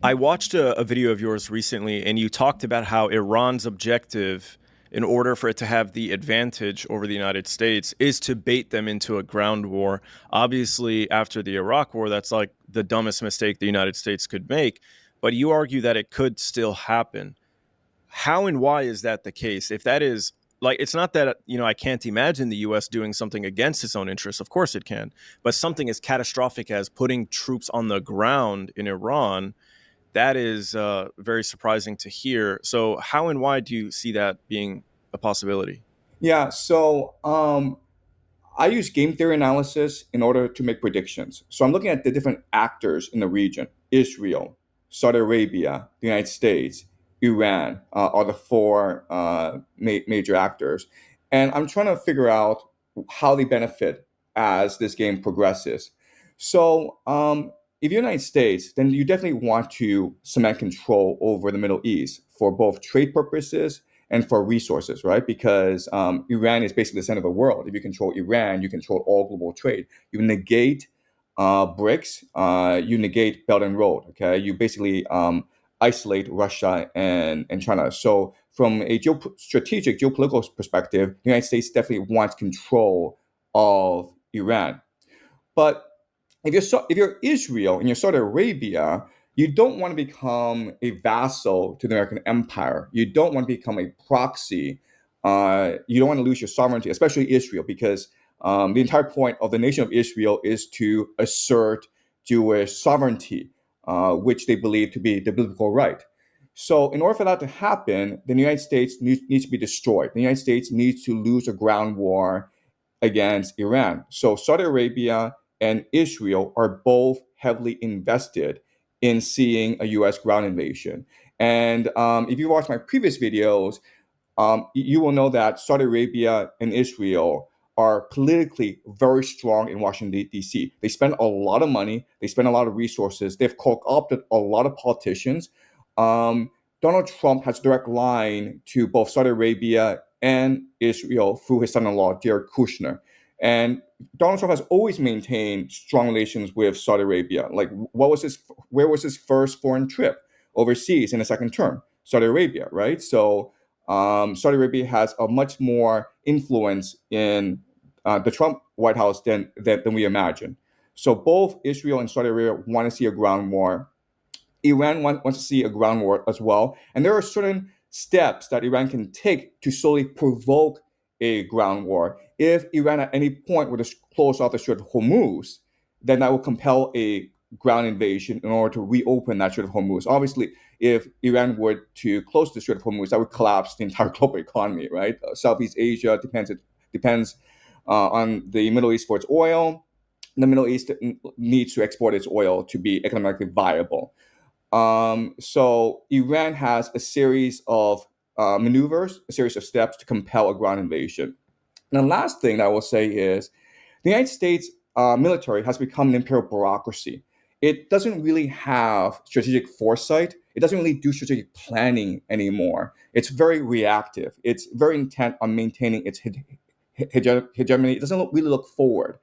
I watched a video of yours recently, and you talked about how Iran's objective, in order for it to have the advantage over the United States, is to bait them into a ground war. Obviously, after the Iraq War, that's like the dumbest mistake the United States could make. But you argue that it could still happen. How and why is that the case? If that is like, it's not that, I can't imagine the US doing something against its own interests. Of course it can. But something as catastrophic as putting troops on the ground in Iran, that is very surprising to hear. So, how and why do you see that being a possibility? Yeah, I use game theory analysis in order to make predictions. So I'm looking at the different actors in the region: Israel, Saudi Arabia, the United States, Iran are the four major actors. And I'm trying to figure out how they benefit as this game progresses. If you're the United States, then you definitely want to cement control over the Middle East for both trade purposes and for resources, right? Because Iran is basically the center of the world. If you control Iran, you control all global trade. You negate BRICS, you negate Belt and Road. Okay, you basically isolate Russia and China. So, from a strategic geopolitical perspective, the United States definitely wants control of Iran. But if you're Israel and you're Saudi Arabia, you don't want to become a vassal to the American empire. You don't want to become a proxy. You don't want to lose your sovereignty, especially Israel, because the entire point of the nation of Israel is to assert Jewish sovereignty, which they believe to be the biblical right. So, in order for that to happen, the United States needs to be destroyed. The United States needs to lose a ground war against Iran. So Saudi Arabia and Israel are both heavily invested in seeing a U.S. ground invasion. And if you watch my previous videos, you will know that Saudi Arabia and Israel are politically very strong in Washington, D.C. They spend a lot of money, they spend a lot of resources, they've co-opted a lot of politicians. Um, Donald Trump has direct line to both Saudi Arabia and Israel through his son-in-law, Jared Kushner. And Donald Trump has always maintained strong relations with Saudi Arabia. Like, where was his first foreign trip overseas in the second term? Saudi Arabia, right? So Saudi Arabia has a much more influence in the Trump White House than we imagine. So both Israel and Saudi Arabia want to see a ground war. Iran wants to see a ground war as well. And there are certain steps that Iran can take to slowly provoke a ground war. If Iran at any point were to close off the Strait of Hormuz, then that will compel a ground invasion in order to reopen that Strait of Hormuz. Obviously, if Iran were to close the Strait of Hormuz, that would collapse the entire global economy, right? Southeast Asia depends on the Middle East for its oil. The Middle East needs to export its oil to be economically viable. So Iran has a series of maneuvers, a series of steps to compel a ground invasion. And the last thing that I will say is the United States military has become an imperial bureaucracy. It doesn't really have strategic foresight. It doesn't really do strategic planning anymore. It's very reactive. It's very intent on maintaining its hegemony. It doesn't really look forward.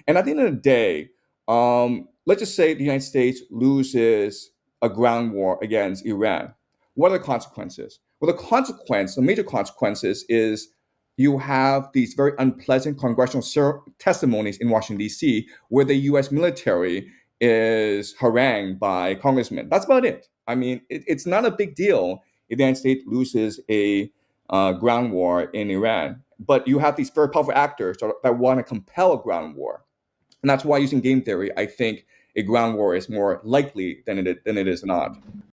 And at the end of the day, let's just say the United States loses a ground war against Iran. What are the consequences? Well, the major consequences is you have these very unpleasant congressional testimonies in Washington, D.C., where the U.S. military is harangued by congressmen. That's about it. I mean, it's not a big deal if the United States loses a ground war in Iran. But you have these very powerful actors that want to compel a ground war. And that's why, using game theory, I think a ground war is more likely than it is not.